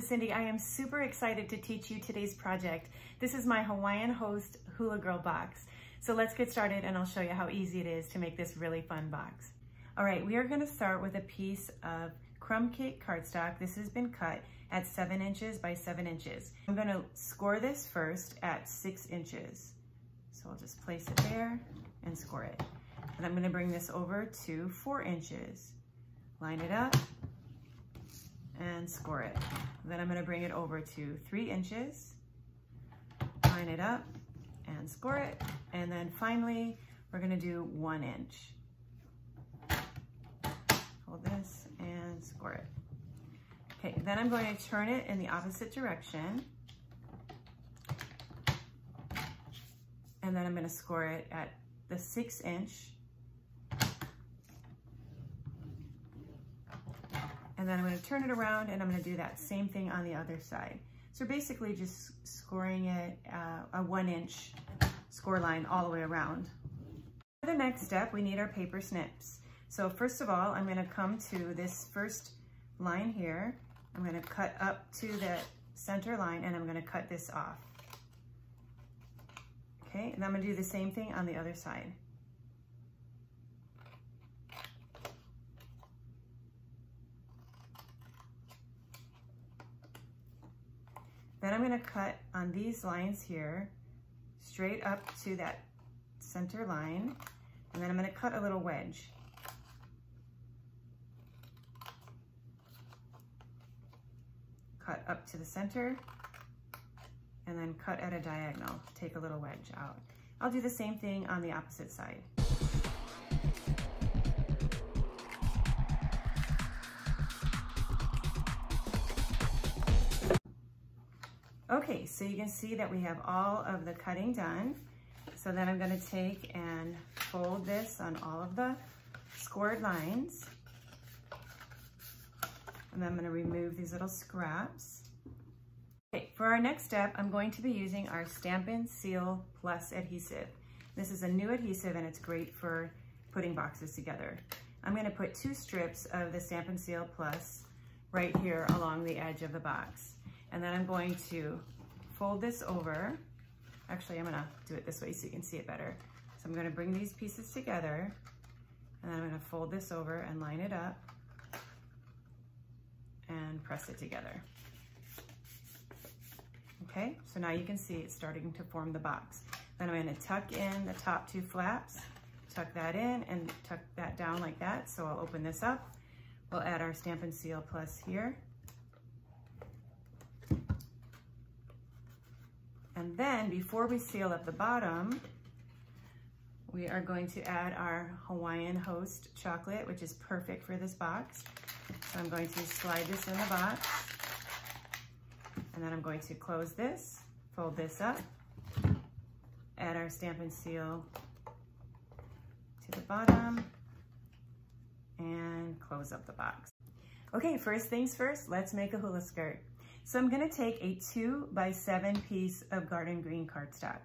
is Cindy. I am super excited to teach you today's project. This is my Hawaiian Host Hula Girl box. So let's get started and I'll show you how easy it is to make this really fun box. All right, we are gonna start with a piece of crumb cake cardstock. This has been cut at 7 inches by 7 inches. I'm gonna score this first at 6 inches. So I'll just place it there and score it. And I'm gonna bring this over to 4 inches. Line it up and score it. Then I'm gonna bring it over to 3 inches, line it up and score it. And then finally, we're gonna do 1 inch. Hold this and score it. Okay, then I'm going to turn it in the opposite direction. And then I'm gonna score it at the 6 inch. And then I'm gonna turn it around and I'm gonna do that same thing on the other side. So basically just scoring it a 1 inch score line all the way around. For the next step, we need our paper snips. So first of all, I'm gonna come to this first line here. I'm gonna cut up to the center line and I'm gonna cut this off. Okay, and I'm gonna do the same thing on the other side. Then I'm gonna cut on these lines here, straight up to that center line, and then I'm gonna cut a little wedge. Cut up to the center, and then cut at a diagonal, take a little wedge out. I'll do the same thing on the opposite side. Okay, so you can see that we have all of the cutting done. So then I'm gonna take and fold this on all of the scored lines. And then I'm gonna remove these little scraps. Okay, for our next step, I'm going to be using our Stampin Seal Plus adhesive. This is a new adhesive and it's great for putting boxes together. I'm gonna put 2 strips of the Stampin Seal Plus right here along the edge of the box. And then I'm going to fold this over. Actually, I'm gonna do it this way so you can see it better. So I'm gonna bring these pieces together and then I'm gonna fold this over and line it up and press it together. Okay, so now you can see it's starting to form the box. Then I'm gonna tuck in the top 2 flaps, tuck that in and tuck that down like that. So I'll open this up. We'll add our Stampin Seal Plus here. And then before we seal up the bottom, we are going to add our Hawaiian Host Chocolate, which is perfect for this box. So I'm going to slide this in the box, and then I'm going to close this, fold this up, add our Stampin' Seal to the bottom, and close up the box. Okay, first things first, let's make a hula skirt. So I'm gonna take a 2 by 7 piece of garden green cardstock.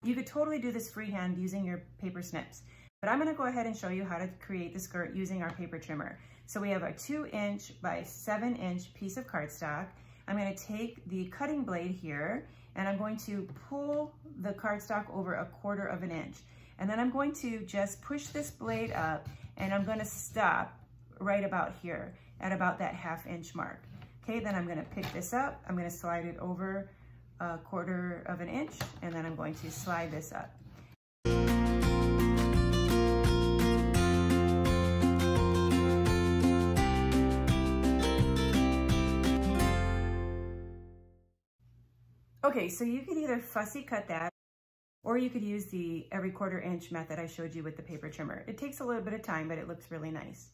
You could totally do this freehand using your paper snips, but I'm gonna go ahead and show you how to create the skirt using our paper trimmer. So we have a 2 inch by 7 inch piece of cardstock. I'm gonna take the cutting blade here and I'm going to pull the cardstock over 1/4 inch. And then I'm going to just push this blade up and I'm gonna stop right about here at about that 1/2 mark. Okay, then I'm gonna pick this up, I'm gonna slide it over 1/4 inch, and then I'm going to slide this up. Okay, so you could either fussy cut that, or you could use the every 1/4 inch method I showed you with the paper trimmer. It takes a little bit of time, but it looks really nice.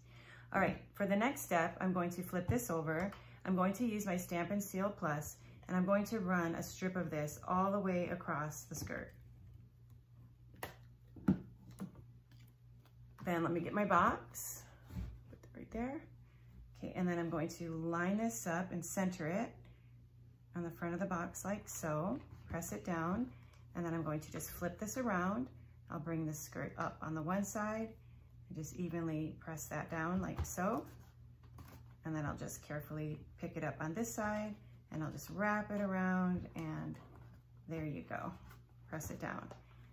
All right, for the next step, I'm going to flip this over. I'm going to use my Stampin' Seal Plus, and I'm going to run a strip of this all the way across the skirt. Then let me get my box, put it right there. Okay, and then I'm going to line this up and center it on the front of the box like so, press it down, and then I'm going to just flip this around. I'll bring the skirt up on the one side and just evenly press that down like so. And then I'll just carefully pick it up on this side And I'll just wrap it around and there you go. Press it down.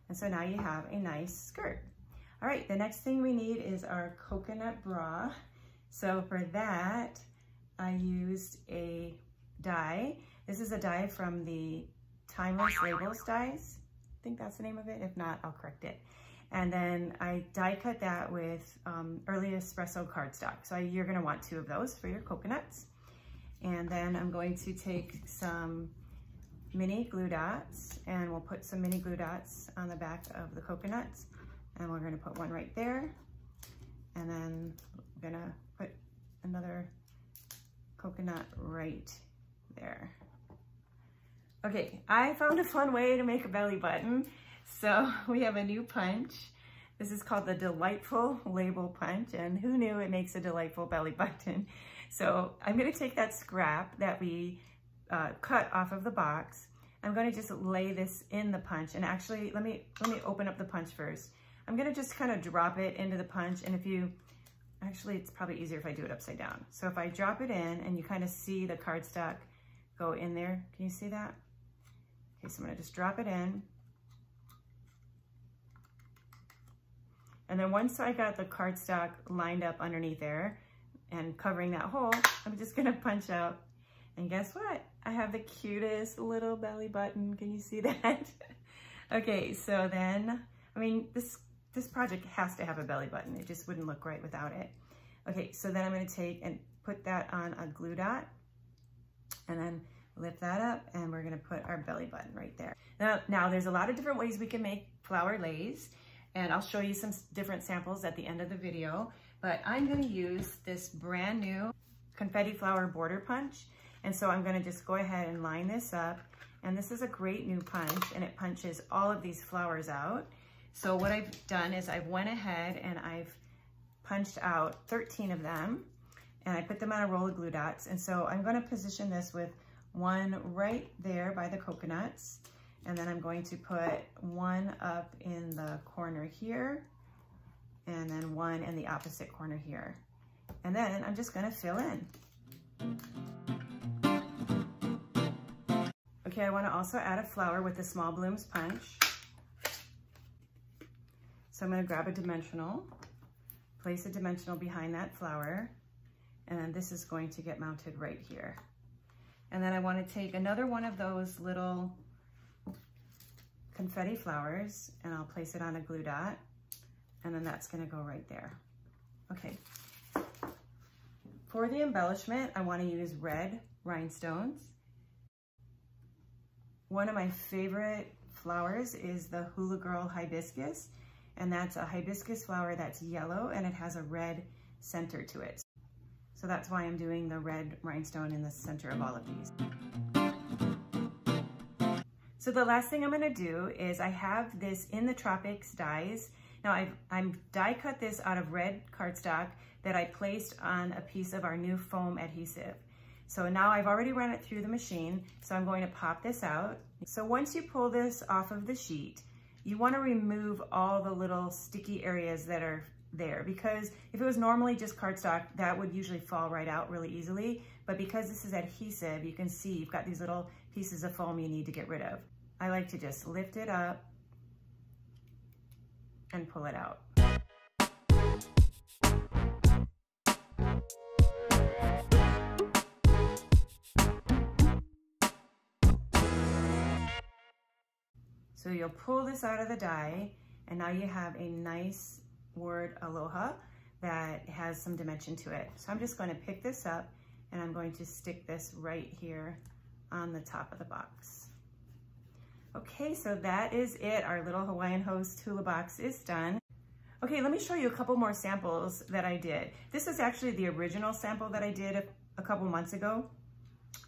And so now you have a nice skirt. All right, the next thing we need is our coconut bra. So for that, I used a die. This is a die from the Timeless Labels dies. I think that's the name of it. If not, I'll correct it. And then I die cut that with early espresso cardstock. So you're gonna want 2 of those for your coconuts. And then I'm going to take some mini glue dots and we'll put some mini glue dots on the back of the coconuts. And we're gonna put one right there. And then we're gonna put another coconut right there. Okay, I found a fun way to make a belly button. So we have a new punch. This is called the Delightful Label Punch, and who knew it makes a delightful belly button. So I'm gonna take that scrap that we cut off of the box. I'm gonna just lay this in the punch, and actually, let me open up the punch first. I'm gonna just kind of drop it into the punch, and actually it's probably easier if I do it upside down. So if I drop it in and you kind of see the cardstock go in there, can you see that? Okay, so I'm gonna just drop it in. And then once I got the cardstock lined up underneath there and covering that hole, I'm just gonna punch out. And guess what? I have the cutest little belly button. Can you see that? Okay, so then, I mean, this project has to have a belly button. It just wouldn't look right without it. Okay, so then I'm gonna take and put that on a glue dot and then lift that up and we're gonna put our belly button right there. Now there's a lot of different ways we can make flower leis, and I'll show you some different samples at the end of the video, but I'm gonna use this brand new confetti flower border punch. And so I'm gonna just go ahead and line this up. And this is a great new punch, and it punches all of these flowers out. So what I've done is I've went ahead and I've punched out 13 of them, and I put them on a roll of glue dots. And so I'm gonna position this with one right there by the coconuts. And then I'm going to put one up in the corner here, and then one in the opposite corner here. And then I'm just gonna fill in. Okay, I wanna also add a flower with the small blooms punch. So I'm gonna grab a dimensional, place a dimensional behind that flower, and then this is going to get mounted right here. And then I wanna take another one of those little confetti flowers and I'll place it on a glue dot, and then that's gonna go right there. Okay. For the embellishment, I wanna use red rhinestones. One of my favorite flowers is the Hula Girl hibiscus, and that's a hibiscus flower that's yellow and it has a red center to it. So that's why I'm doing the red rhinestone in the center of all of these. So the last thing I'm gonna do is I have this In the Tropics dies. Now I'm die cut this out of red cardstock that I placed on a piece of our new foam adhesive. So now I've already run it through the machine, so I'm going to pop this out. So once you pull this off of the sheet, you wanna remove all the little sticky areas that are there, because if it was normally just cardstock, that would usually fall right out really easily. But because this is adhesive, you can see you've got these little pieces of foam you need to get rid of. I like to just lift it up and pull it out. So you'll pull this out of the die, and now you have a nice word Aloha that has some dimension to it. So I'm just going to pick this up and I'm going to stick this right here on the top of the box. Okay, so that is it. Our little Hawaiian Host Hula box is done. Okay, let me show you a couple more samples that I did. This is actually the original sample that I did a couple months ago.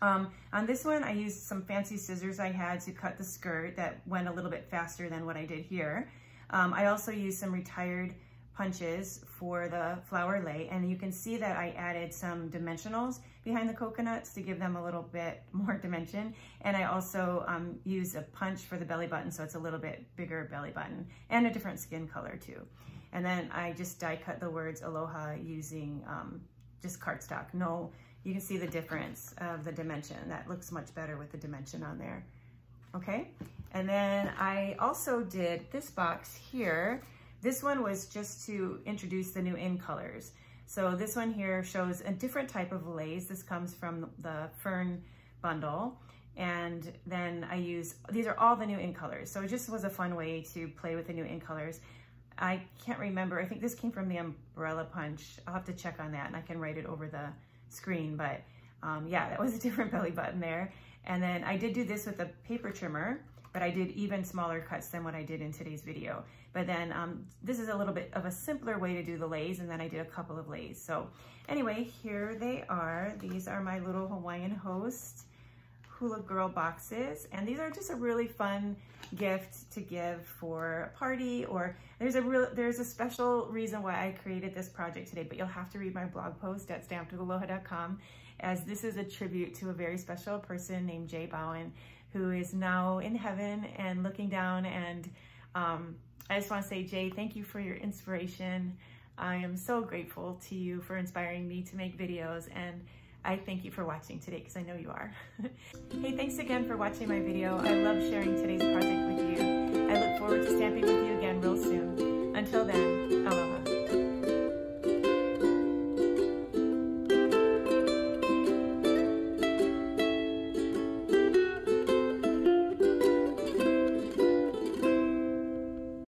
On this one, I used some fancy scissors I had to cut the skirt that went a little bit faster than what I did here. I also used some retired punches for the flower lei, and you can see that I added some dimensionals behind the coconuts to give them a little bit more dimension. And I also used a punch for the belly button, so it's a little bit bigger belly button and a different skin color too. And then I just die cut the words Aloha using just cardstock. No, you can see the difference of the dimension. That looks much better with the dimension on there. Okay, and then I also did this box here. This one was just to introduce the new in colors. So this one here shows a different type of leis. This comes from the Fern bundle. And then these are all the new in colors. So it just was a fun way to play with the new in colors. I can't remember, I think this came from the Umbrella Punch. I'll have to check on that and I can write it over the screen, but yeah, that was a different belly button there. And then I did do this with a paper trimmer, but I did even smaller cuts than what I did in today's video. But then this is a little bit of a simpler way to do the leis, and then I did a couple of leis. So anyway, here they are. These are my little Hawaiian Host Hula Girl boxes, and these are just a really fun gift to give for a party, or there's a special reason why I created this project today, but you'll have to read my blog post at stampedwithaloha.com, as this is a tribute to a very special person named Jay Bauwin, who is now in heaven and looking down. And I just want to say, Jay, thank you for your inspiration. I am so grateful to you for inspiring me to make videos, and I thank you for watching today, because I know you are. Hey, thanks again for watching my video. I love sharing today's project with you. I look forward to stamping with you again real soon. Until then, aloha.